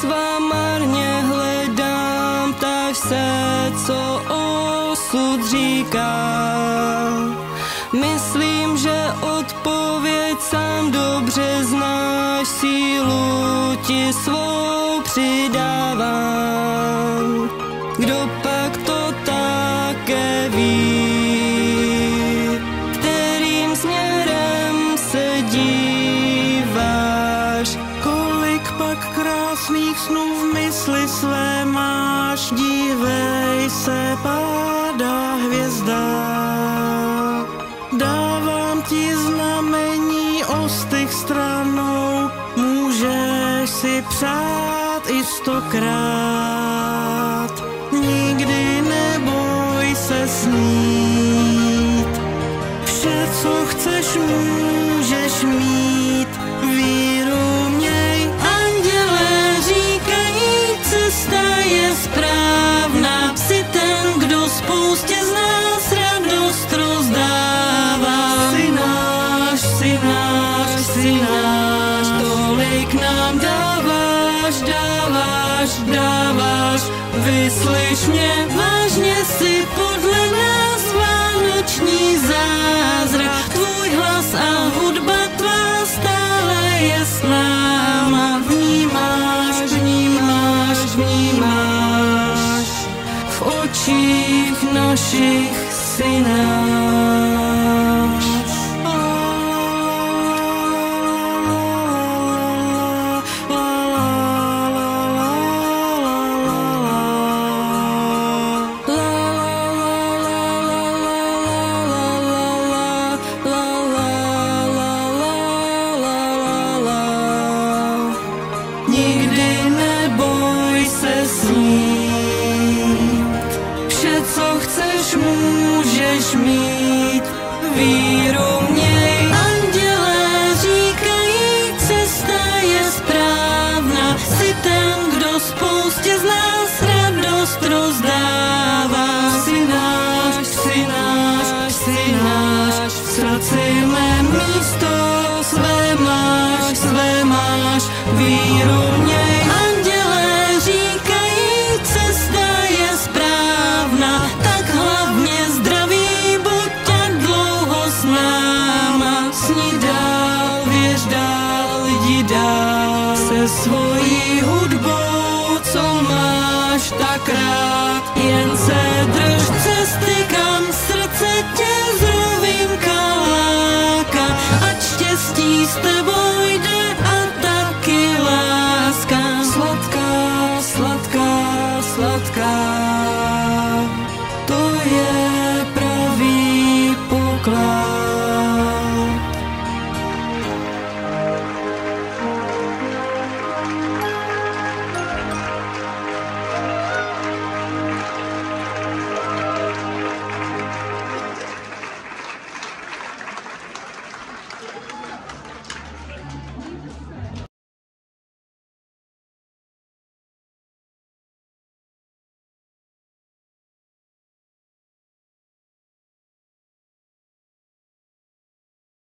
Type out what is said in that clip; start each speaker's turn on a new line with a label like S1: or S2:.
S1: svá marně hledám, ptáš se, co osud říká. Myslím, že odpověď sám dobře znáš, sílu ti svou přidávám. Kdo pak to také ví, kterým směrem se díváš?
S2: Kolik pak krásných snů v mysli své máš, dívej se, padá hvězda. Dávám ti znamení ostych stranou, můžeš si přát i 100krát. Nikdy neboj se snít, vše, co chceš, můžeš mít. Víru měj, andělé říkají, cesta je správná. Jsi ten, kdo spoustě z nás radost rozdává. Jsi náš, jsi náš, jsi náš, tolik nám dáváš, dáváš, dáváš. Vyslyš mě, vážně si podle nás vánoční zázrak. Tvůj hlas a hudba tvá stále je s náma. Vnímáš, vnímáš, vnímáš, v očích našich si náš. Nikdy neboj se snít, vše, co chceš, můžeš mít. Víru měj, andělé říkají, cesta je správná. Jsi ten, kdo spoustě z nás radost rozdává. Jsi náš, jsi náš, jsi náš, v srdci mém místo své máš, své máš. Víru měj, andělé říkají, cesta je správná. Tak hlavně zdraví buď a dlouho s náma. Sní dál, věř dál, jdi dál se svojí hudbou, co máš tak rád. Jen se